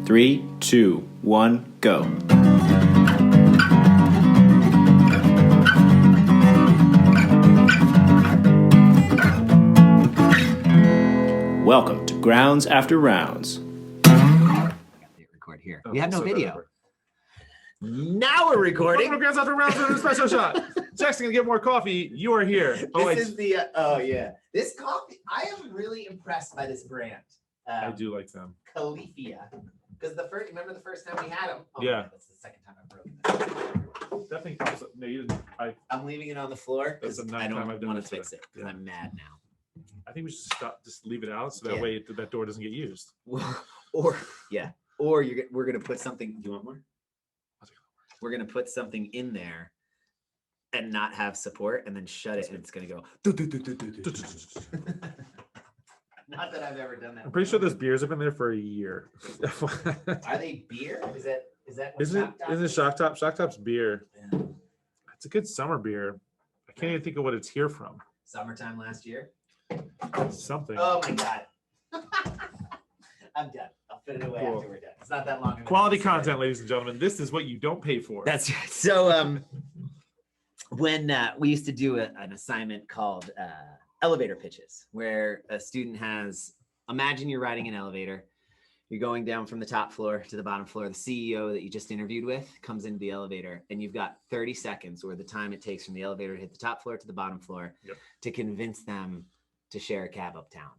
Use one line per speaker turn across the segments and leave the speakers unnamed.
3, 2, 1, go. Welcome to Grounds After Rounds.
Record here. We have no video.
Ever.
Now we're recording.
Welcome to Grounds After Rounds with an espresso shot. Jackson, get more coffee. You are here.
This is the this coffee. I am really impressed by this brand.
I do like them.
Califia, because remember the first time we had them. Oh,
yeah,
that's the second time I've broken this.
Definitely. No, you didn't.
I'm leaving it on the floor because I don't want to fix it because
Yeah.
I'm mad now.
I think we should just leave it out so that
Yeah.
way that door doesn't get used.
Or we're gonna put something. Do you want more? We're gonna put something in there and not have support, and then shut it, and it's gonna go. Not that I've ever done that.
I'm pretty sure those beers have been there for a year.
Are they beer? Is that what
Isn't it Shock Top? Shock Top's beer.
Yeah.
It's a good summer beer. I can't even think of what it's here from.
Summertime last year.
Something.
Oh my god. I'm done. I'll put it away
Cool.
after we're done. It's not that long.
Quality content, ladies and gentlemen. This is what you don't pay for.
That's right. So when we used to do an assignment called elevator pitches, where a student imagine you're riding an elevator, you're going down from the top floor to the bottom floor. The CEO that you just interviewed with comes into the elevator, and you've got 30 seconds, or the time it takes from the elevator to hit the top floor to the bottom floor, to convince them to share a cab uptown.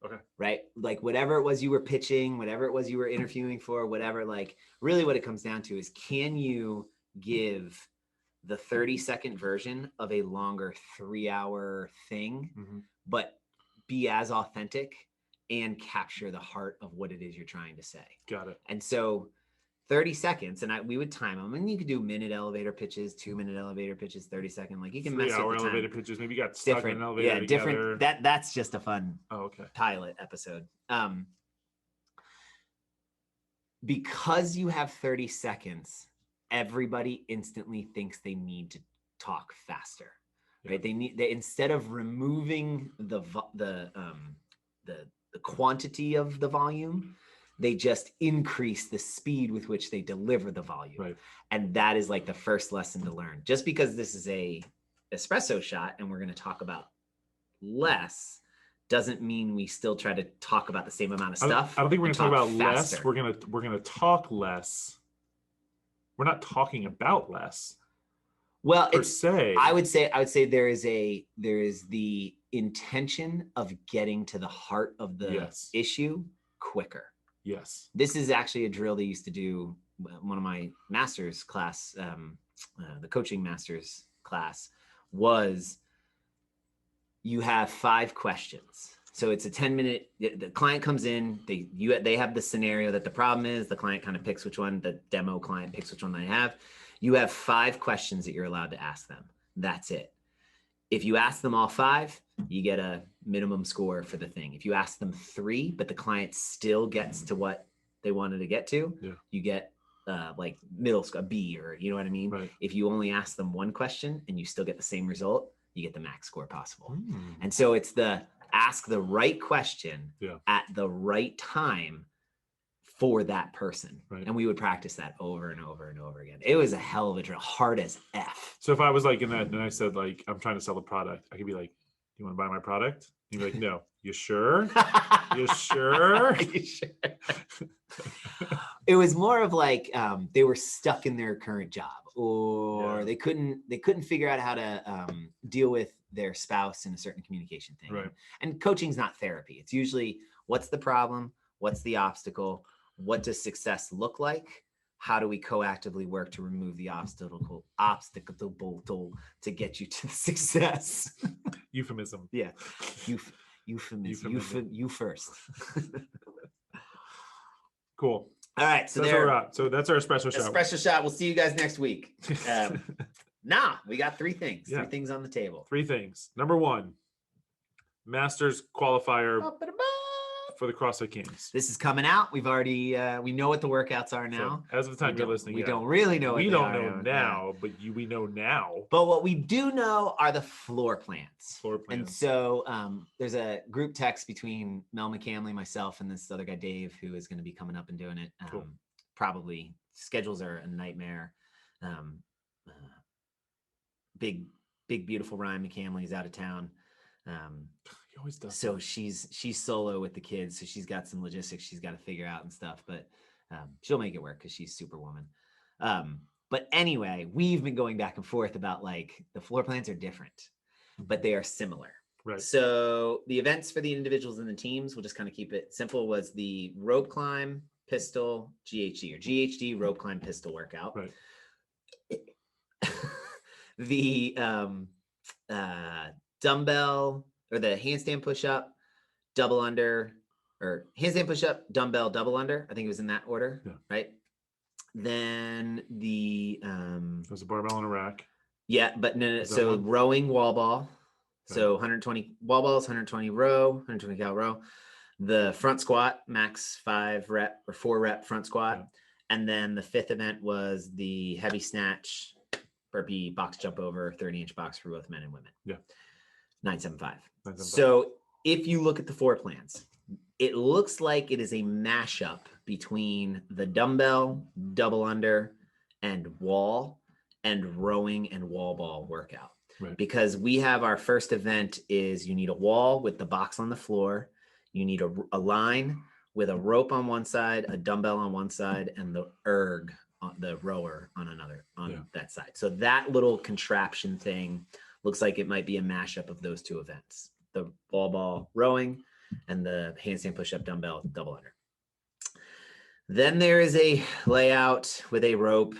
Okay.
Right? Like whatever it was you were pitching, whatever it was you were interviewing for, whatever, like really what it comes down to is, can you give the 30-second version of a longer 3-hour thing, but be as authentic and capture the heart of what it is you're trying to say.
Got it.
And so 30 seconds, and we would time them, and you could do minute elevator pitches, 2-minute elevator pitches, 30-second, like you can mess with the
3-hour
time.
elevator pitches. Maybe you got stuck in an elevator together.
Different. That's just a fun pilot episode. Because you have 30 seconds, everybody instantly thinks they need to talk faster, right? They instead of removing the quantity of the volume, they just increase the speed with which they deliver the volume.
Right.
And that is like the first lesson to learn. Just because this is a espresso shot and we're going to talk about less doesn't mean we still try to talk about the same amount of stuff.
I don't think we're going to talk about
faster.
less. We're going to talk less. We're not talking about less.
Well,
per se.
I would say there is the intention of getting to the heart of the issue quicker.
Yes.
This is actually a drill they used to do. One of my master's class, the coaching master's class, was you have 5 questions. So it's a 10-minute, the client comes in, they have the scenario that the problem is, the client kind of picks which one, the demo client picks which one they have. You have 5 questions that you're allowed to ask them. That's it. If you ask them all 5, you get a minimum score for the thing. If you ask them 3, but the client still gets to what they wanted to get to, you get like middle score, a B, or you know what I mean?
Right.
If you only ask them 1 question and you still get the same result, you get the max score possible. And so it's ask the right question at the right time for that person. Right. And we would practice that over and over and over again. It was a hell of a drill, hard as F.
So if I was like in that and I said like, I'm trying to sell a product, I could be like, you want to buy my product? You'd be like, no. You sure? You sure?
You sure? It was more of like they were stuck in their current job, or they couldn't figure out how to deal with their spouse in a certain communication thing.
Right.
And coaching's not therapy. It's usually, what's the problem? What's the obstacle? What does success look like? How do we coactively work to remove the obstacle to get you to the success?
Euphemism.
Yeah. Euphemism. You first.
Cool.
All right. So
that's our espresso shot.
Espresso shot. We'll see you guys next week. We got 3 things. 3 things on the table.
3 things. Number 1, Masters qualifier for the CrossFit Kings.
This is coming out. We've already we know what the workouts are now.
So, as of the time you're listening,
we don't really know.
We
what
don't
they
know
are
now, but we know now.
But what we do know are the floor plans. And so there's a group text between Mel McCamley, myself, and this other guy, Dave, who is going to be coming up and doing it.
Cool.
Probably schedules are a nightmare. Big, beautiful Ryan McCamley is out of town.
He always does.
So she's solo with the kids. So she's got some logistics she's got to figure out and stuff, but she'll make it work because she's Superwoman. But anyway, we've been going back and forth about like the floor plans are different, but they are similar.
Right.
So the events for the individuals and the teams, we'll just kind of keep it simple, was the rope climb, pistol, GHD, or GHD rope climb pistol workout.
Right.
The dumbbell or the handstand push-up, double under, or handstand push-up, dumbbell, double under. I think it was in that order, right? Then the
there's a barbell and a rack.
Yeah, but no. So rowing wall ball. So 120 wall balls, 120 row, 120 cal row. The front squat, max 5 rep or 4 rep front squat. Yeah. And then the fifth event was the heavy snatch, burpee, box jump over, 30-inch box for both men and women.
Yeah.
975. So if you look at the floor plans, it looks like it is a mashup between the dumbbell, double under, and wall, and rowing and wall ball workout. Right. Because we have our first event is you need a wall with the box on the floor. You need a line with a rope on one side, a dumbbell on one side, and the erg, the rower on another, that side. So that little contraption thing looks like it might be a mashup of those two events, the wall ball rowing and the handstand push-up dumbbell double under. Then there is a layout with a rope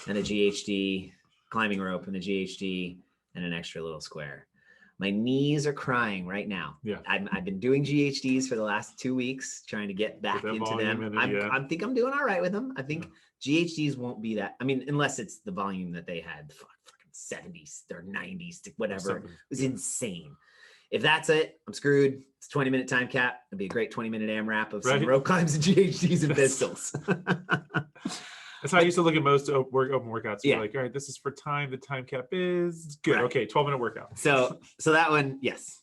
and a GHD, climbing rope and a GHD and an extra little square. My knees are crying right now. Yeah, I've been doing GHDs for the last 2 weeks, trying to get back into them. I think I'm doing all right with them. I think GHDs won't be that. I mean, unless it's the volume that they had, fucking 70s or 90s, whatever. It was insane. If that's it, I'm screwed. It's a 20-minute time cap. It'd be a great 20-minute AMRAP of some rope climbs and GHDs and pistols.
That's how I used to look at most open workouts. You're like, all right, this is for time. The time cap is good. Right. Okay, 12-minute workout.
So that one, yes,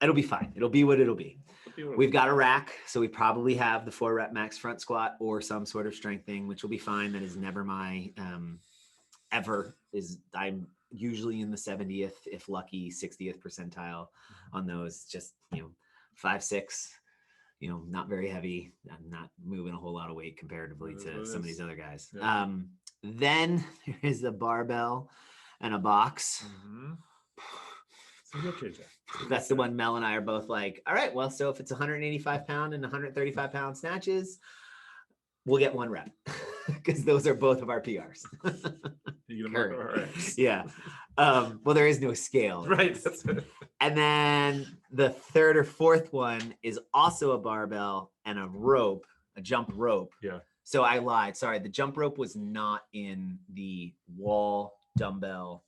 it'll be fine. It'll be what it'll be. We've got a rack, so we probably have the 4 rep max front squat or some sort of strength thing, which will be fine. That is never my I'm usually in the 70th, if lucky, 60th percentile on those. Just 5'6". Not very heavy. I'm not moving a whole lot of weight comparatively to some of these other guys. Yeah. Then there is a barbell and a box.
Mm-hmm. Okay,
that's the one Mel and I are both like, all right, well, so if it's 185 pound and 135 pound snatches, we'll get 1 rep because those are both of our PRs. Yeah. Well, there is no scale.
Right. That's it.
And then the third or fourth one is also a barbell and a rope, a jump rope.
Yeah.
So I lied. Sorry. The jump rope was not in the wall dumbbell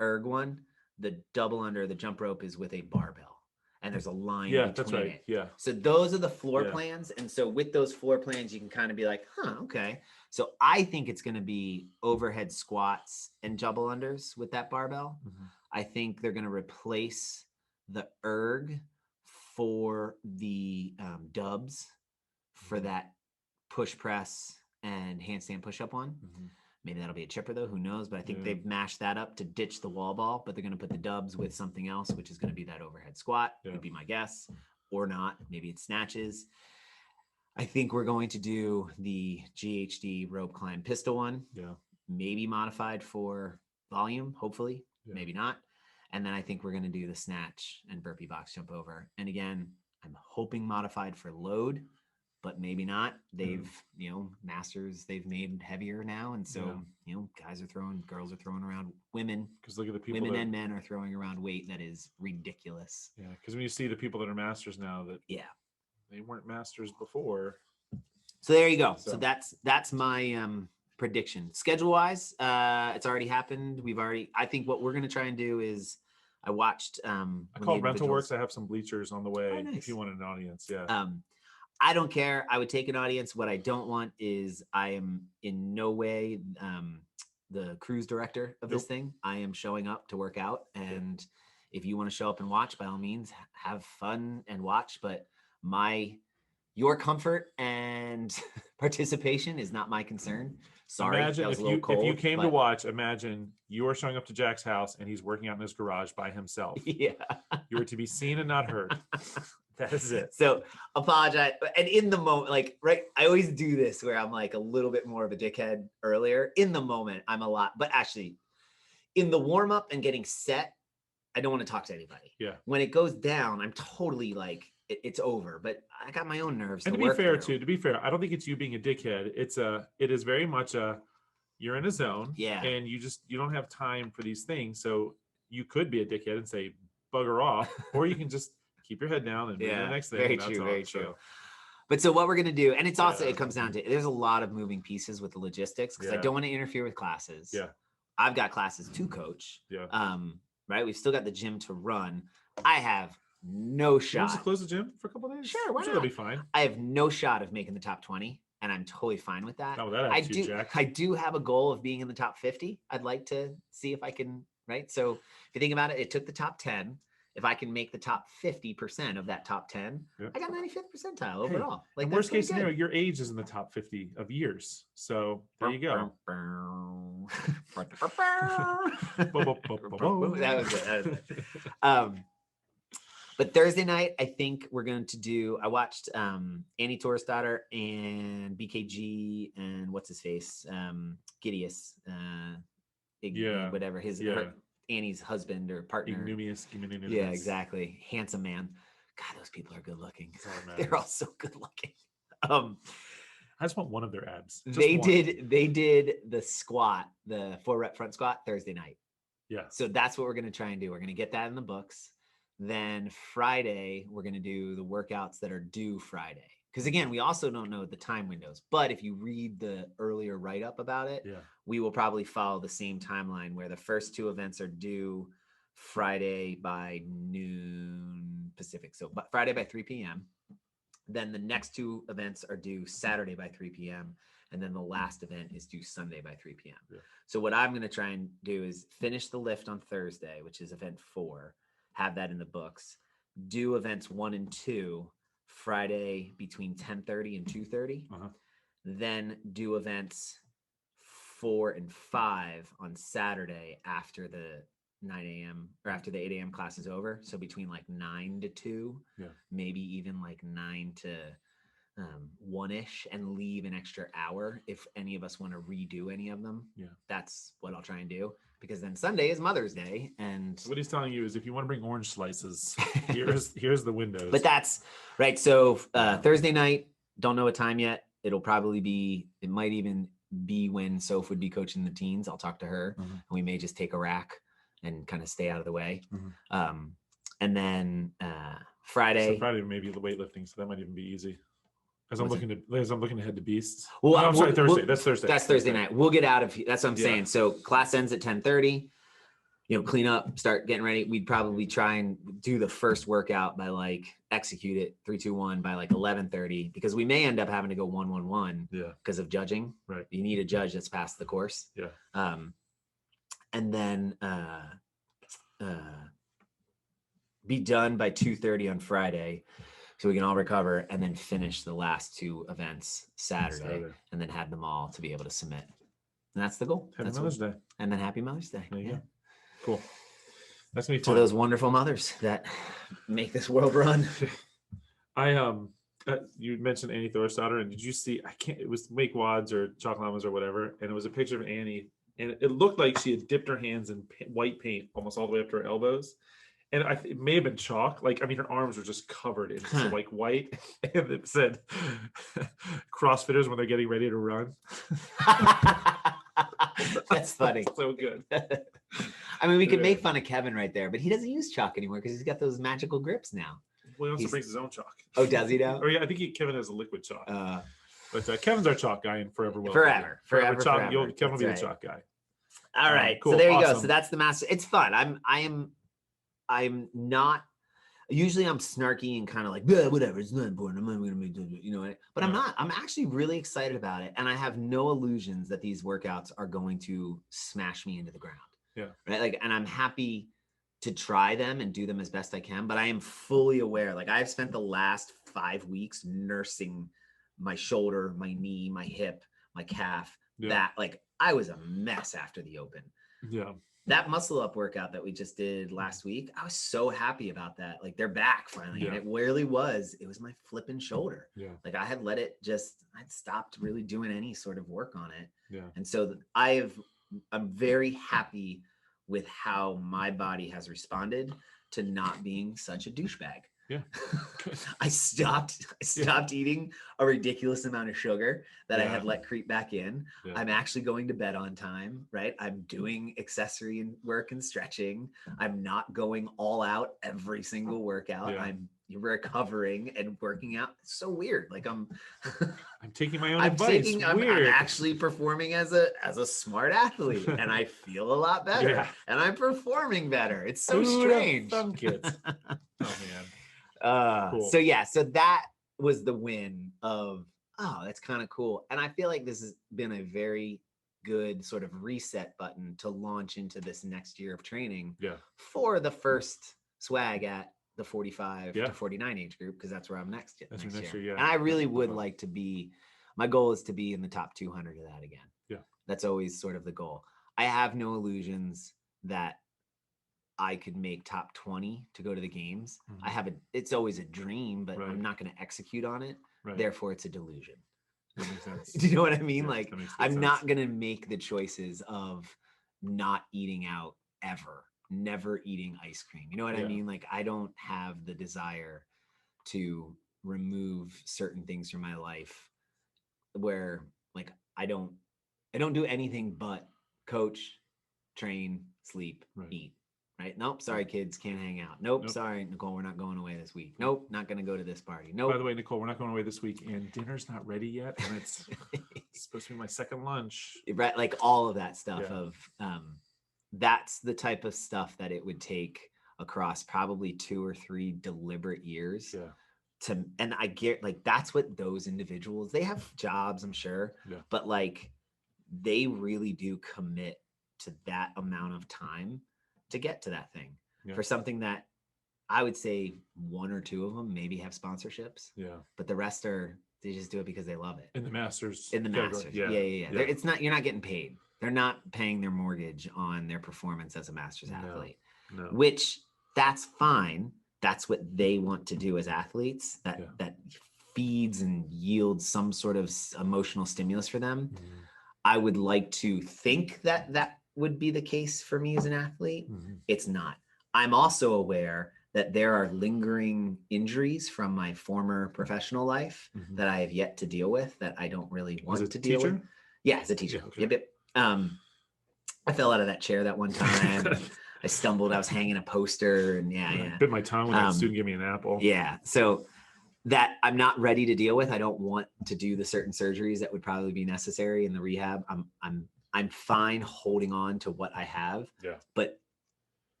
erg one. The double under, the jump rope is with a barbell. And there's a line between
that's right.
it.
Yeah.
So those are the floor plans. And so with those floor plans, you can kind of be like, okay. So I think it's going to be overhead squats and double unders with that barbell. Mm-hmm. I think they're going to replace the erg for the dubs for that push press and handstand push-up one. Mm-hmm. Maybe that'll be a chipper though, who knows? But I think they've mashed that up to ditch the wall ball, but they're going to put the dubs with something else, which is going to be that overhead squat, would be my guess, or not. Maybe it snatches. I think we're going to do the GHD rope climb pistol one. Yeah. Maybe modified for volume, hopefully, maybe not. And then I think we're going to do the snatch and burpee box jump over. And again, I'm hoping modified for load, but maybe not. They've, masters they've made heavier now. And so, guys are throwing, girls are throwing around, women,
because look at the people,
women and men are throwing around weight that is ridiculous.
Yeah. Because when you see the people that are masters now that they weren't masters before.
So there you go. So that's my prediction. Schedule wise, it's already happened. I think what we're going to try and do is I watched.
I
when the
call Rental Works.
individuals-
I have some bleachers on the way
Oh, nice.
if you want an audience. Yeah.
I don't care. I would take an audience. What I don't want is I am in no way the cruise director of this
Nope.
thing. I am showing up to work out, and if you want to show up and watch, by all means, have fun and watch. But your comfort and participation is not my concern. Sorry,
Imagine
that was
if
a little cold.
if you came to
but-
watch, imagine you are showing up to Jack's house and he's working out in his garage by himself.
Yeah.
You are to be seen and not heard. That is it.
So apologize. And in the moment, like, right, I always do this where I'm like a little bit more of a dickhead earlier. In the moment, I'm a lot, but actually in the warm up and getting set, I don't want to talk to anybody.
Yeah.
When it goes down, I'm totally like, it's over, but I got my own nerves.
And
to
to be
work
fair,
through.
to be fair, I don't think it's you being a dickhead. It is very much you're in a zone.
Yeah.
And you don't have time for these things. So you could be a dickhead and say, bugger off, or you can just keep your head down and move to the next thing.
Very
and that's
true.
all.
Very
So,
true. But so what we're going to do, and it's also,
Yeah.
it comes down to, there's a lot of moving pieces with the logistics because I
Yeah.
don't want to interfere with classes.
Yeah.
I've got classes to coach.
Yeah.
Right. We've still got the gym to run. I have no
You want
shot.
us to close the gym for a couple of days?
Sure, why
I'm sure
not?
that'll be fine.
I have no shot of making the top 20, and I'm totally fine with that.
Not with that attitude, Jack.
I do have a goal of being in the top 50. I'd like to see if I can, right? So if you think about it, it took the top 10. If I can make the top 50% of that top 10,
Yep.
I got 95th percentile overall.
Like
Like
worst case
pretty
scenario,
good.
your age is in the top 50 of years. So there you go.
That was it. But Thursday night, I think we're going to do. I watched Annie Torresdottir and BKG and what's his face, Gideus,
Yeah.
whatever his
Yeah.
Annie's husband or partner.
Ignominious.
Yeah, exactly. Handsome man. God, those people are good looking.
That's all that
They're all
matters.
so good looking.
I just want one of their abs. Just
They
one.
did the squat, the 4-rep front squat Thursday night.
Yeah.
So that's what we're going to try and do. We're going to get that in the books. Then Friday, we're going to do the workouts that are due Friday. Because again, we also don't know the time windows. But if you read the earlier write-up about it,
Yeah.
we will probably follow the same timeline where the first two events are due Friday by noon Pacific. So but Friday by 3 p.m. Then the next two events are due Saturday by 3 p.m. And then the last event is due Sunday by 3 p.m.
Yeah.
So what I'm going to try and do is finish the lift on Thursday, which is event 4, have that in the books, do events 1 and 2 Friday between 10:30 and 2:30,
Uh-huh.
then do events 4 and 5 on Saturday after the 9 a.m. or after the 8 a.m. class is over. So between like 9 to 2,
Yeah.
maybe even like 9 to 1-ish, and leave an extra hour if any of us want to redo any of them.
Yeah.
That's what I'll try and do, because then Sunday is Mother's Day, and
So what he's telling you is if you want to bring orange slices, here's the windows.
but that's right. So Thursday night, don't know a time yet. It'll probably be, it might even be when Soph would be coaching the teens. I'll talk to her,
Mhm.
and we may just take a rack and kind of stay out of the way.
Mhm.
And then
So
Friday.
Friday maybe the weightlifting, so that might even be easy. As I'm
What's
looking ahead to Beasts.
Well,
No, I'm sorry,
we'll-
Thursday. That's Thursday.
That's Thursday night. We'll get out of here. That's what I'm
Yeah.
saying. So class ends at 10:30. Clean up, start getting ready. We'd probably try and do the first workout by like execute it 3, 2, 1 by like 11:30, because we may end up having to go 1, 1, 1
Yeah.
because of judging.
Right.
You need a judge that's passed the course.
Yeah.
And then be done by 2:30 on Friday, so we can all recover, and then finish the last 2 events Saturday. And then have them all to be able to submit. And that's the goal.
Happy
That's
Mother's
what,
Day.
and then happy Mother's Day.
There you
Yeah.
go. Cool. That's gonna be
To
fun.
those wonderful mothers that make this world run.
You mentioned Annie Thorsdottir, and did you see? It was Make Wads or Chocolate Almonds or whatever, and it was a picture of Annie, and it looked like she had dipped her hands in white paint almost all the way up to her elbows, and it may have been chalk. Like, I mean, her arms were just covered in
Huh.
like white, and it said CrossFitters when they're getting ready to run.
That's funny.
So good.
I mean, we could
Yeah.
make fun of Kevin right there, but he doesn't use chalk anymore because he's got those magical grips now.
Well, he also
He's-
brings his own chalk.
Oh, does he now?
Or yeah, I think Kevin has a liquid chalk.
Uh,
But Kevin's our chalk guy and forever will.
Forever.
Chalk.
Forever.
Kevin will be
That's
the
right.
chalk guy.
all right.
Cool.
So there you go.
Awesome.
So that's the master. It's fun. I am I'm not. Usually I'm snarky and kind of like, "Yeah, whatever, it's not important. I'm not going to make it," you know. But I'm not. I'm actually really excited about it, and I have no illusions that these workouts are going to smash me into the ground.
Yeah.
Right. Like, and I'm happy to try them and do them as best I can. But I am fully aware. Like, I've spent the last 5 weeks nursing my shoulder, my knee, my hip, my calf. That, like, I was a mess after the Open.
Yeah.
That muscle up workout that we just did last week, I was so happy about that. Like, they're back finally.
Yeah.
And it really was. It was my flipping shoulder.
Yeah.
Like, I had let it I'd stopped really doing any sort of work on it.
Yeah.
And so I'm very happy with how my body has responded to not being such a douchebag.
Yeah.
I stopped eating a ridiculous amount of sugar that I had let creep back in.
Yeah.
I'm actually going to bed on time, right? I'm doing accessory work and stretching. I'm not going all out every single workout.
Yeah.
I'm recovering and working out. It's so weird. Like, I'm
taking my own advice.
I'm actually performing as a smart athlete, and I feel a lot better.
Yeah.
And I'm performing better. It's so strange.
Thumb kids. Oh man. Cool.
So that was the win of, that's kind of cool. And I feel like this has been a very good sort of reset button to launch into this next year of training for the first swag at the 45 to 49 age group, because that's where I'm next year. And I really would like to be, my goal is to be in the top 200 of that again.
Yeah.
That's always sort of the goal. I have no illusions that I could make top 20 to go to the games.
Mm-hmm.
It's always a dream, but I'm not going to execute on it.
Right.
Therefore, it's a delusion.
That makes sense.
Do you know what I mean?
Yeah,
like, I'm not going to make the choices of not eating out ever, never eating ice cream. You know what I mean? Like, I don't have the desire to remove certain things from my life where, like, I don't do anything but coach, train, sleep, eat. Right? Nope. Sorry, kids, can't hang out. Nope. Sorry, Nicole, we're not going away this week. Nope. Not going to go to this party. Nope.
By the way, Nicole, we're not going away this week, and dinner's not ready yet, and it's supposed to be my second lunch.
Right? Like, all of that stuff that's the type of stuff that it would take across probably 2 or 3 deliberate years. Yeah. And I get, like, that's what those individuals, they have jobs, I'm sure, but, like, they really do commit to that amount of time to get to that thing for something that I would say 1 or 2 of them maybe have sponsorships. Yeah. But the rest they just do it because they love it.
In the Masters.
Yeah. It's not, you're not getting paid. They're not paying their mortgage on their performance as a Masters athlete, which that's fine. That's what they want to do as athletes. That feeds and yields some sort of emotional stimulus for them. Mm-hmm. I would like to think that would be the case for me as an athlete. Mm-hmm. It's not. I'm also aware that there are lingering injuries from my former professional life that I have yet to deal with, that I don't really want to deal with. Yeah, as a teacher. Yeah, okay. Yep. I fell out of that chair that one time. I stumbled. I was hanging a poster, and I
bit my tongue when that student gave me an apple.
Yeah. So that I'm not ready to deal with. I don't want to do the certain surgeries that would probably be necessary in the rehab. I'm fine holding on to what I have. Yeah. But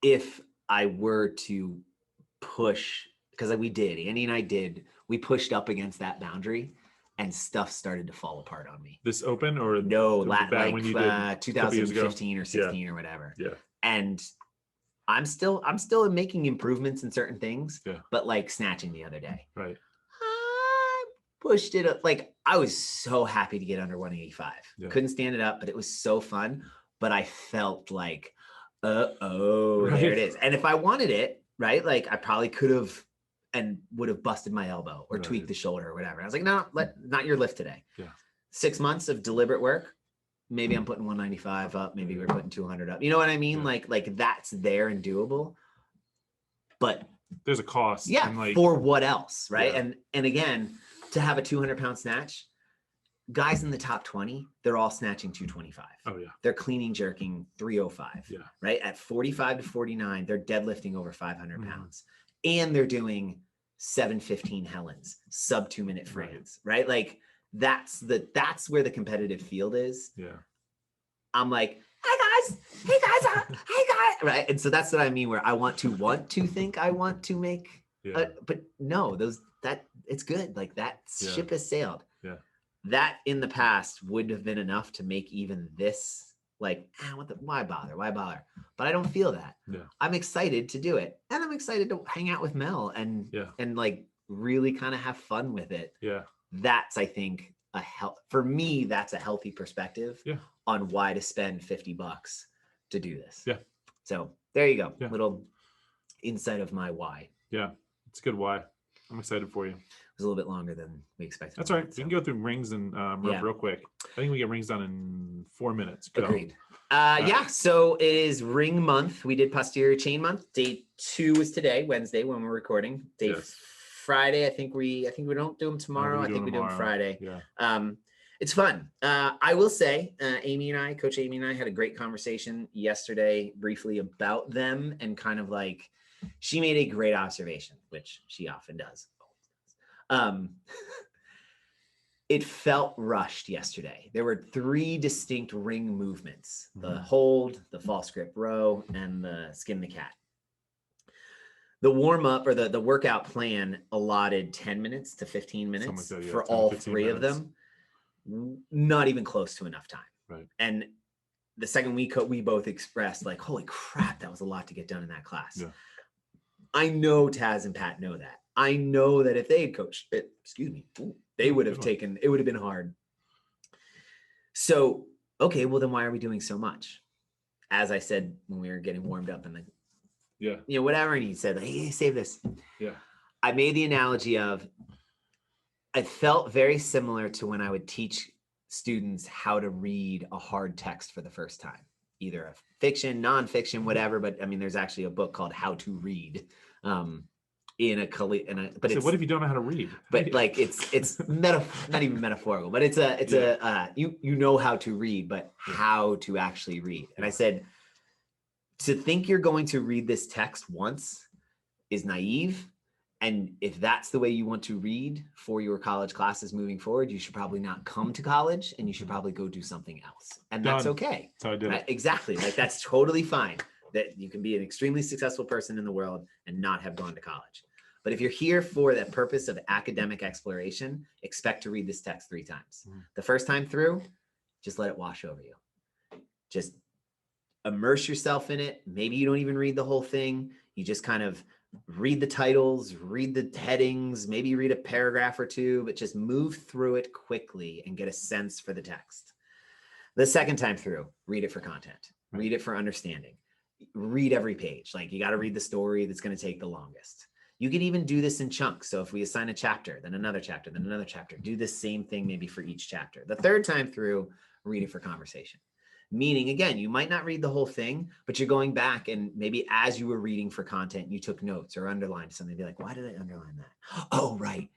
if I were to push, because Andy and I we pushed up against that boundary, and stuff started to fall apart on me.
This Open or
no, like 2015 or 16 or whatever. Yeah. And I'm still making improvements in certain things, but like snatching the other day. Right. I pushed it up. Like, I was so happy to get under 185. Yeah. Couldn't stand it up, but it was so fun. But I felt like, there it is. And if I wanted it, right, like, I probably could have and would have busted my elbow or tweaked the shoulder or whatever. I was like, no, not your lift today. Yeah. 6 months of deliberate work. Maybe I'm putting 195 up. Maybe we're putting 200 up. You know what I mean? Yeah. Like that's there and doable. But
there's a cost.
Yeah. And for what else? Right. Yeah. And again, to have a 200-pound snatch, guys in the top 20, they're all snatching 225. Oh yeah. They're cleaning, jerking 305. Yeah. Right. At 45 to 49, they're deadlifting over 500 pounds, and they're doing 715 Helens, sub 2-minute Frans. Right. Like, that's where the competitive field is. Yeah. I'm like, hey guys, right? And so that's what I mean, where I want to think I want to make, but no, that it's good. Like that ship has sailed.
Yeah.
That in the past would have been enough to make even this like, why bother? But I don't feel that.
Yeah.
I'm excited to do it. And I'm excited to hang out with Mel and like really kind of have fun with it.
Yeah.
That's, I think, for me, that's a healthy perspective on why to spend $50 to do this.
Yeah.
So there you go.
Yeah.
Little insight of my why.
Yeah. It's a good why. I'm excited for you.
It was a little bit longer than we expected.
That's all right. We can go through rings and real quick. I think we get rings done in 4 minutes. Go.
Agreed. So it is ring month. We did posterior chain month. Day 2 is today, Wednesday, when we're recording. Friday, I think we don't do them tomorrow. I think we do them Friday.
Yeah.
It's fun. I will say, Coach Amy and I had a great conversation yesterday briefly about them, and kind of like, she made a great observation, which she often does. It felt rushed yesterday. There were 3 distinct ring movements: the hold, the false grip row, and the skin the cat. The warm up, or the workout plan, allotted 10 minutes to 15 minutes for all 3 of them. Not even close to enough time.
Right.
And the second we both expressed like, holy crap, that was a lot to get done in that class.
Yeah.
I know Taz and Pat know that. I know that if they had coached it, they would have taken, it would have been hard. So, okay, well then why are we doing so much? As I said, when we were getting warmed up and whatever. And he said, hey, save this.
Yeah.
I made the analogy of, it felt very similar to when I would teach students how to read a hard text for the first time, either a fiction, nonfiction, whatever. But I mean, there's actually a book called How to Read.
What if you don't know how to read?
But like it's not even metaphorical, but it's you know how to read, but how to actually read. And I said, to think you're going to read this text once is naive. And if that's the way you want to read for your college classes moving forward, you should probably not come to college, and you should probably go do something else. And that's okay.
That's how I did it.
Exactly. Like that's totally fine. That you can be an extremely successful person in the world and not have gone to college. But if you're here for the purpose of academic exploration, expect to read this text 3 times. The first time through, just let it wash over you. Just immerse yourself in it. Maybe you don't even read the whole thing. You just kind of read the titles, read the headings, maybe read a paragraph or 2, but just move through it quickly and get a sense for the text. The second time through, read it for content, read it for understanding, read every page. Like you got to read the story that's going to take the longest. You could even do this in chunks. So if we assign a chapter, then another chapter, then another chapter, do the same thing maybe for each chapter. The third time through, read it for conversation. Meaning, again, you might not read the whole thing, but you're going back and maybe as you were reading for content, you took notes or underlined something. Be like, why did I underline that? Oh, right.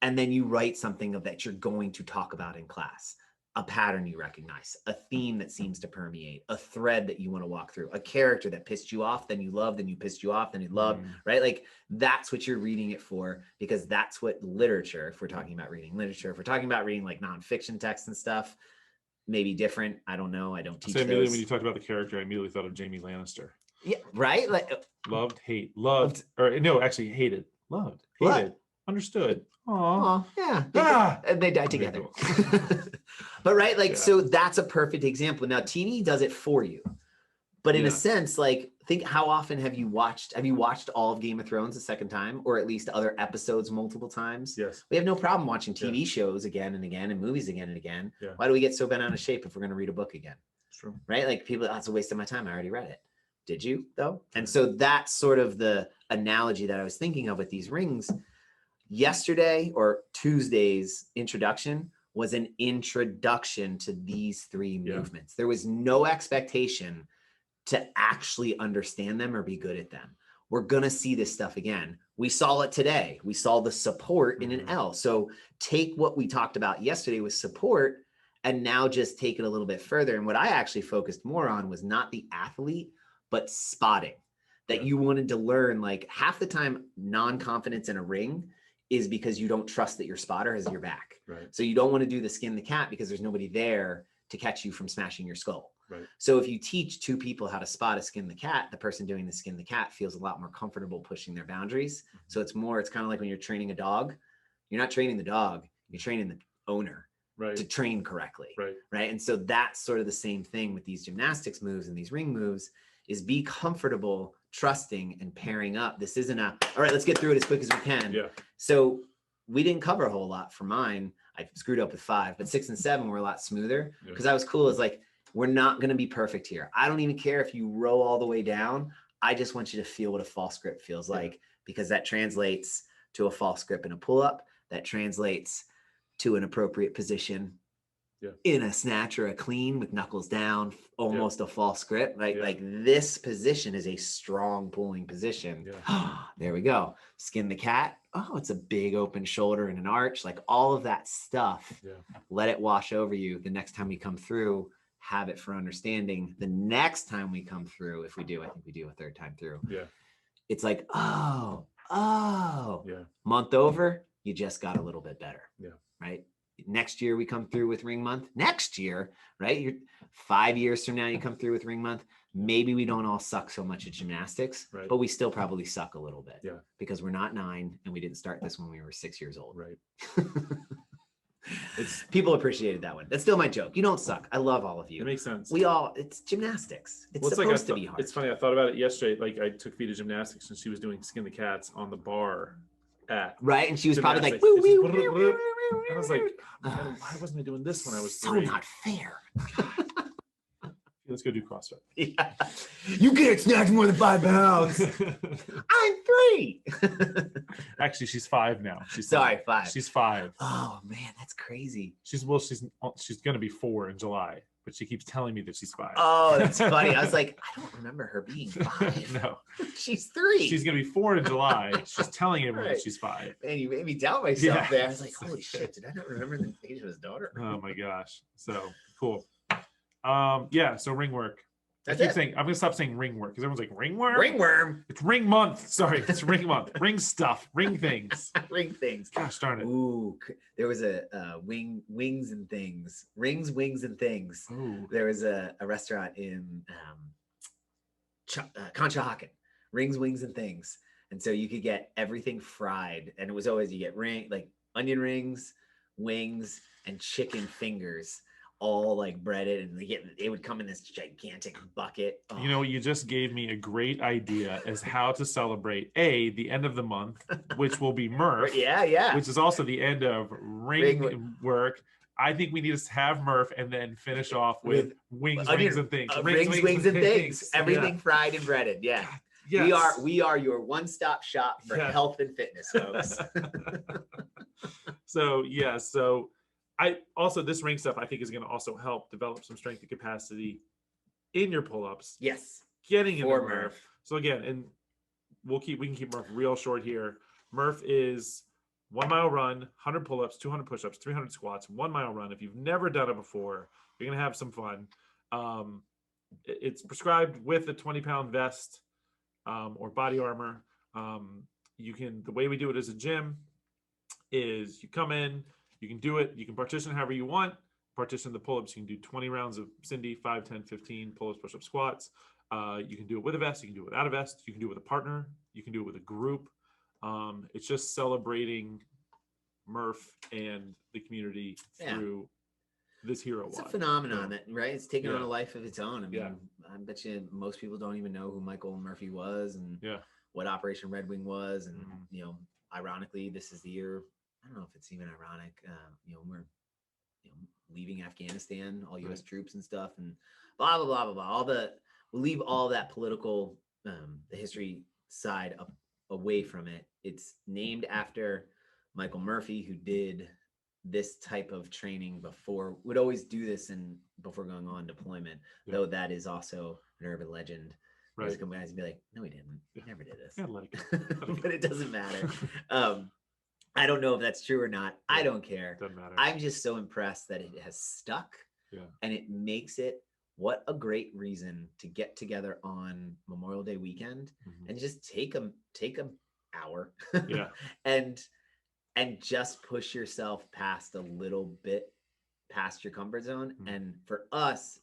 And then you write something of that you're going to talk about in class. A pattern you recognize, a theme that seems to permeate, a thread that you want to walk through, a character that pissed you off, then you loved, then you pissed you off, then you loved, right? Like that's what you're reading it for, because that's what literature, if we're talking about reading literature, if we're talking about reading like nonfiction text and stuff, maybe different. I don't know. I don't teach those.
Immediately when you talked about the character, I immediately thought of Jamie Lannister.
Yeah, right? Like
loved, hate, loved, or no, actually hated, loved, hated, understood.
Aww. Yeah. And they died together. But right, like, so that's a perfect example. Now, TV does it for you. But in a sense, like, think how often have you watched all of Game of Thrones a second time, or at least other episodes multiple times?
Yes.
We have no problem watching TV shows again and again and movies again and again.
Yeah.
Why do we get so bent out of shape if we're going to read a book again?
It's true.
Right? Like people, it's a waste of my time. I already read it. Did you though? And so that's sort of the analogy that I was thinking of with these rings. Yesterday or Tuesday's introduction was an introduction to these 3 movements. There was no expectation to actually understand them or be good at them. We're going to see this stuff again. We saw it today. We saw the support in an L. So take what we talked about yesterday with support and now just take it a little bit further. And what I actually focused more on was not the athlete, but spotting. That you wanted to learn, like half the time, non-confidence in a ring is because you don't trust that your spotter has your back.
Right.
So you don't want to do the skin the cat because there's nobody there to catch you from smashing your skull.
Right.
So if you teach two people how to spot a skin the cat, the person doing the skin the cat feels a lot more comfortable pushing their boundaries. So it's kind of like when you're training a dog, you're not training the dog, you're training the owner to train correctly. Right. And so that's sort of the same thing with these gymnastics moves and these ring moves, is be comfortable, trusting, and pairing up. This isn't all right, let's get through it as quick as we can.
Yeah.
So we didn't cover a whole lot for mine. I screwed up with 5, but 6 and 7 were a lot smoother because I was cool. It's like, we're not going to be perfect here. I don't even care if you row all the way down. I just want you to feel what a false grip feels like, because that translates to a false grip in a pull-up. That translates to an appropriate position in a snatch or a clean with knuckles down, almost a false grip. Like this position is a strong pulling position. There we go. Skin the cat. Oh, it's a big open shoulder and an arch. Like all of that stuff. Let it wash over you. The next time we come through, have it for understanding. The next time we come through, if we do, I think we do a third time through. It's like, month over, you just got a little bit better. Right. Next year we come through with ring month. Next year, right? You're 5 years from now, you come through with ring month. Maybe we don't all suck so much at gymnastics, but we still probably suck a little bit because we're not 9 and we didn't start this when we were 6 years old. People appreciated that one. That's still my joke. You don't suck. I love all of you.
It makes sense.
It's gymnastics. It's supposed to be hard.
It's funny. I thought about it yesterday. Like I took Vita gymnastics and she was doing skin the cats on the bar at
and she was probably like,
and I was like, why wasn't I doing this when I was
so
3?
not fair.
Let's go do CrossFit.
You can't snatch more than 5 pounds. I'm 3.
Actually, she's 5 now.
Sorry, 5.
She's 5.
Oh man, that's crazy.
She's going to be 4 in July, but she keeps telling me that she's 5.
Oh, that's funny. I was like, I don't remember her being 5.
No,
she's 3.
She's going to be 4 in July. She's telling everyone that she's 5.
Man, you made me doubt myself there. I was like, holy shit, did I not remember the age of his daughter?
Oh my gosh. So cool. So ring work. I'm gonna stop saying ring work because everyone's like ringworm.
Ringworm.
It's ring month. Sorry, it's ring month. Ring stuff. Ring things.
Ring things.
Gosh darn it.
Ooh, there was a wings and things. Rings, wings, and things.
Ooh.
There was a restaurant in Conshohocken. Rings, wings, and things. And so you could get everything fried, and it was always you get onion rings, wings, and chicken fingers. All like breaded, and they would come in this gigantic bucket. Oh.
You know, you just gave me a great idea as how to celebrate the end of the month, which will be Murph. Which is also the end of ring work. I think we need to have Murph and then finish off with wings, wings, and things.
Rings, wings, and things. Everything fried and breaded. Yeah.
Yes.
We are your one-stop shop for health and fitness, folks.
So this ring stuff I think is going to also help develop some strength and capacity in your pull-ups.
Yes.
Getting in Murph. So again, and we can keep Murph real short here. Murph is 1 mile run, 100 pull-ups, 200 push-ups, 300 squats, 1 mile run. If you've never done it before, you're going to have some fun. It's prescribed with a 20-pound vest or body armor. The way we do it as a gym is you come in, you can do it. You can partition however you want. Partition the pull-ups. You can do 20 rounds of Cindy, 5, 10, 15 pull-ups, push-ups, squats. You can do it with a vest. You can do it without a vest. You can do it with a partner. You can do it with a group. It's just celebrating Murph and the community through this hero.
It's a phenomenon that, right? It's taken on a life of its own. I mean, I bet you most people don't even know who Michael Murphy was and what Operation Red Wing was. And, ironically, this is the year. I don't know if it's even ironic. We're leaving Afghanistan, all U.S. troops and stuff, and blah blah blah blah blah. We'll leave all that political, the history side away from it. It's named after Michael Murphy, who did this type of training before. Would always do this before going on deployment. Though that is also an urban legend. Right. Come guys and be like, no, he didn't. He never did this. But it doesn't matter. I don't know if that's true or not. I don't care.
Doesn't matter.
I'm just so impressed that it has stuck. And it makes it what a great reason to get together on Memorial Day weekend and just take a hour and just push yourself past a little bit past your comfort zone. And for us,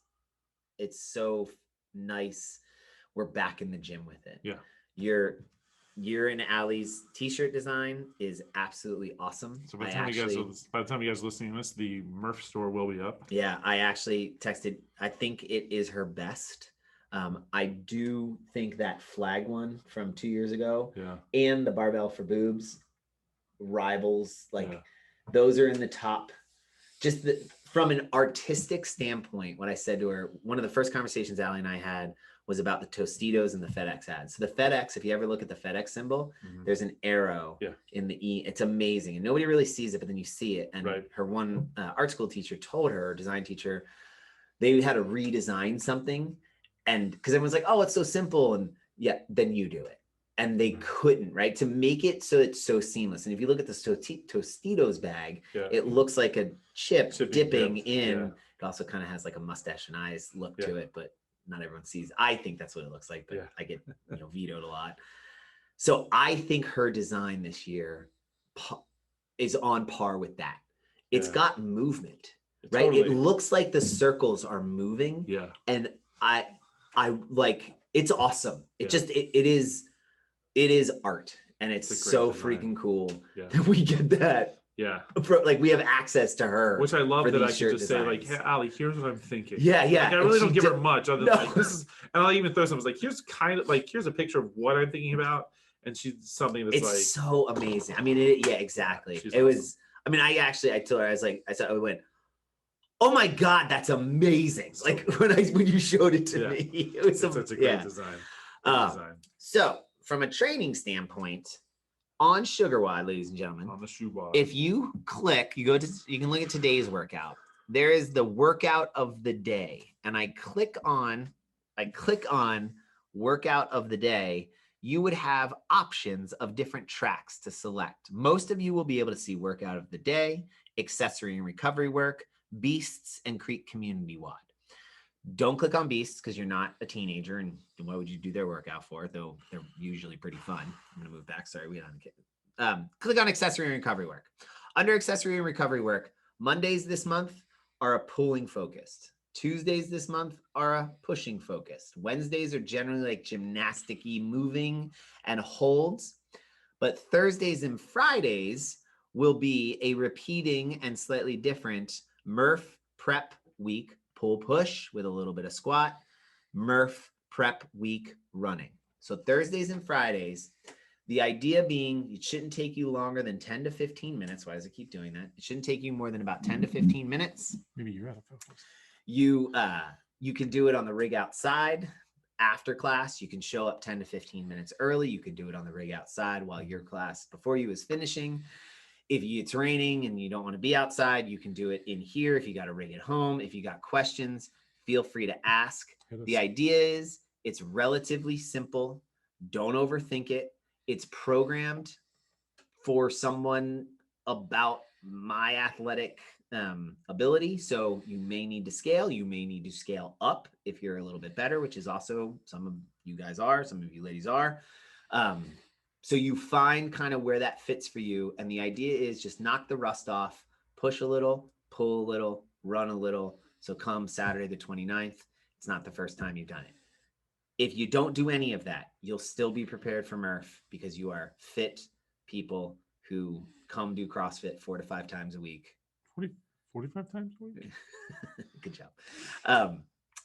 it's so nice. We're back in the gym with it.
Yeah.
You're in Allie's t-shirt design is absolutely awesome.
So by the time you guys are listening to this, the Murph store will be up.
Yeah, I actually texted. I think it is her best. I do think that flag one from 2 years ago, and the barbell for boobs rivals. Like those are in the top. Just from an artistic standpoint, what I said to her, one of the first conversations Allie and I had was about the Tostitos and the FedEx ads. So the FedEx, if you ever look at the FedEx symbol, there's an arrow in the E. It's amazing. And nobody really sees it, but then you see it. And her one art school teacher told her, design teacher, they had to redesign something. And because everyone's like, oh, it's so simple. And then you do it. And they couldn't, right? To make it so it's so seamless. And if you look at the Tostitos bag, it looks like a chip dipping in. Yeah. It also kind of has like a mustache and eyes look to it, but not everyone sees. I think that's what it looks like, but I get vetoed a lot. So I think her design this year is on par with that. It's got movement, right? Totally. It looks like the circles are moving. Yeah. And I like, it's awesome. It just, it is art, and it's so freaking cool that we get that. Yeah. Like we have access to her.
Which I love that I can just say like, hey, Allie, here's what I'm thinking.
Yeah.
Like, I really don't give her much other than like, this is, and I'll even throw something like, here's a picture of what I'm thinking about. And she's something that's like.
It's so amazing. I mean, exactly. It awesome. Was, I mean, I told her, I went, oh my God, that's amazing. So like cool. when you showed it to me, it was
such a great design.
So from a training standpoint, on SugarWOD, ladies and gentlemen,
on the SugarWOD,
if you click, you can look at today's workout. There is the workout of the day, and I click on workout of the day. You would have options of different tracks to select. Most of you will be able to see workout of the day, accessory and recovery work, beasts, and Creek Community WOD. Don't click on beasts because you're not a teenager, and what would you do their workout for? Though they're usually pretty fun. I'm gonna move back. Sorry, we don't get. Click on accessory and recovery work. Under accessory and recovery work, Mondays this month are a pulling focused. Tuesdays this month are a pushing focused. Wednesdays are generally like gymnastic-y moving and holds, but Thursdays and Fridays will be a repeating and slightly different Murph prep week. Pull push with a little bit of squat, Murph prep week running. So Thursdays and Fridays, the idea being it shouldn't take you longer than 10 to 15 minutes. Why does it keep doing that? It shouldn't take you more than about 10 to 15 minutes.
Maybe you're out of focus.
You can do it on the rig outside after class. You can show up 10 to 15 minutes early. You can do it on the rig outside while your class before you is finishing. If it's raining and you don't want to be outside, you can do it in here. If you got a rig at home, if you got questions, feel free to ask. The idea is it's relatively simple. Don't overthink it. It's programmed for someone about my athletic ability. So you may need to scale. You may need to scale up if you're a little bit better, which is also some of you guys are, some of you ladies are. So you find kind of where that fits for you. And the idea is just knock the rust off, push a little, pull a little, run a little. So come Saturday, the 29th, it's not the first time you've done it. If you don't do any of that, you'll still be prepared for Murph because you are fit people who come do CrossFit 4 to 5 times a week.
45 times a week?
Good job.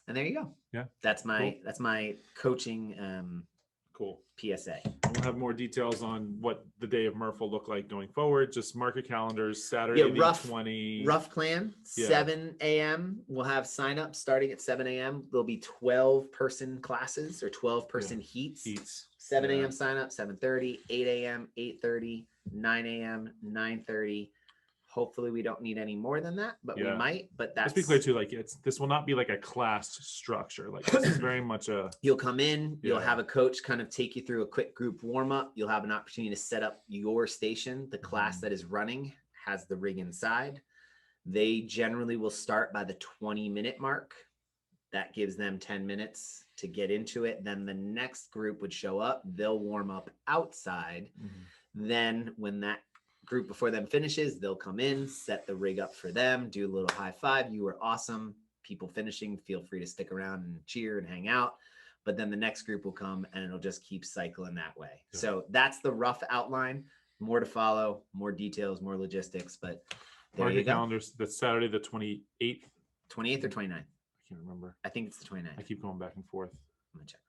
And there you go.
Yeah.
That's my coaching
cool
PSA.
We'll have more details on what the day of Murph will look like going forward. Just mark your calendars. Saturday, the 20.
Rough plan. 7 a.m. We'll have sign up starting at 7 a.m. There'll be 12-person classes or 12-person heats. 7 a.m. sign up, 7:30, 8 a.m., 8:30, 9 a.m., 9:30. Hopefully we don't need any more than that, but we might. But that's,
let's be clear too. Like this will not be like a class structure. Like this is very much a.
You'll come in. You'll have a coach kind of take you through a quick group warm up. You'll have an opportunity to set up your station. The class that is running has the rig inside. They generally will start by the 20-minute mark. That gives them 10 minutes to get into it. Then the next group would show up. They'll warm up outside. Then when that group before them finishes, they'll come in, set the rig up for them, do a little high five. You were awesome. people finishing, feel free to stick around and cheer and hang out. But then the next group will come and it'll just keep cycling that way.
Yeah.
So that's the rough outline. More to follow, more details, more logistics. But there
Mark
you
your
go.
calendars. That's Saturday the 28th.
28th or 29th?
I can't remember.
I think it's the 29th.
I keep going back and forth.
I'm gonna check.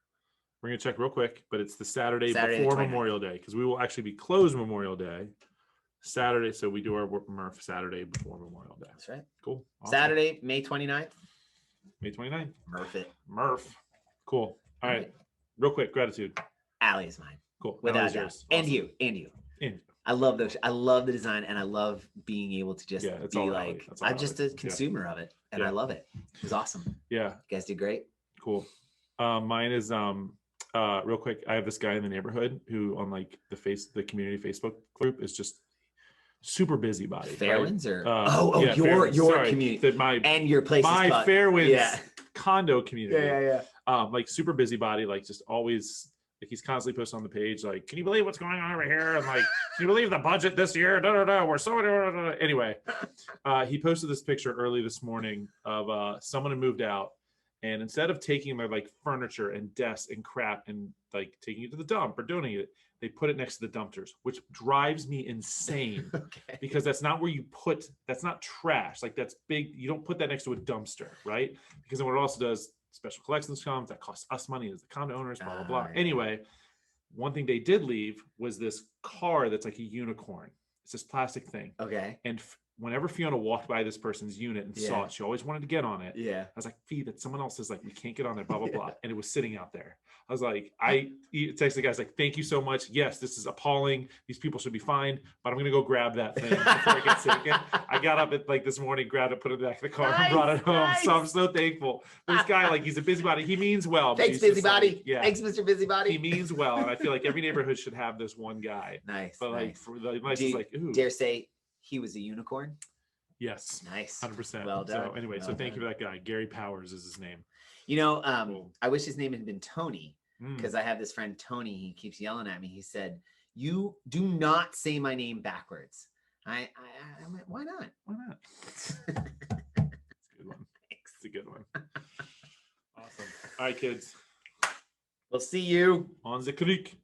We're going to check real quick, but it's the Saturday
Saturday the
before
29th.
Memorial Day, because we will actually be closed Memorial Day. Saturday, so we do our Murph Saturday before Memorial Day.
That's right.
Cool. Awesome.
Saturday, May 29th.
May 29th.
Murph it.
Murph. Cool. All right.
right.
Real quick, gratitude.
Allie is mine.
Cool.
Without
Allie's
doubt.
yours.
And
Awesome.
you. And you.
And
I love those. I love the design, and I love being able to just
Yeah, it's
be
all
like,
Allie. That's all
I'm just
Allie.
a consumer of it, and
Yeah.
I love it. It was awesome. You
yeah,
guys did great.
cool. Mine is real quick. I have this guy in the neighborhood who on like the community Facebook group is just super busybody.
Fairwinds
right?
or
yeah,
your
Sorry,
community
that my
and your place.
Fairwinds
Yeah.
condo community.
Yeah.
Like super busybody, like just always like he's constantly posting on the page, like, can you believe what's going on over here? And like, can you believe the budget this year? We're so anyway. He posted this picture early this morning of someone who moved out, and instead of taking their like furniture and desks and crap and like taking it to the dump or donating it, they put it next to the dumpsters, which drives me insane.
Okay.
Because that's not where you put, that's not trash. Like that's big. You don't put that next to a dumpster, right? Because then what it also does, special collections comes, that costs us money as the condo owners, blah, blah, blah.
Yeah.
Anyway, one thing they did leave was this car that's like a unicorn. It's this plastic thing.
Okay.
And whenever Fiona walked by this person's unit and saw it, she always wanted to get on it.
Yeah.
I was like, Fee, that someone else is like, we can't get on there, blah, blah, blah. And it was sitting out there. I was like, I texted the guys like, thank you so much. Yes, this is appalling. These people should be fined, but I'm going to go grab that thing before it gets taken. I got up at like this morning, grabbed it, put it in the back of the car, and brought it home.
Nice.
So I'm so thankful. This guy, like, he's a busybody. He means well. But
Thanks,
he's just
busybody.
like, yeah.
Thanks, Mr. Busybody.
He means well. And I feel like every neighborhood should have this one guy.
Nice.
But like,
Nice.
for the nice
Do
is
you
like, ooh.
dare say he was a unicorn?
Yes.
Nice.
100%.
Well done.
So anyway,
Well
so thank
done.
you for that guy. Gary Powers is his name.
You know,
Cool.
I wish his name had been Tony,
Mm.
because I have this friend Tony. He keeps yelling at me. He said, "You do not say my name backwards." I went, "Why not?"
Why not? It's a good one. It's a good one. Awesome. All right, kids.
We'll see you.
On the creek.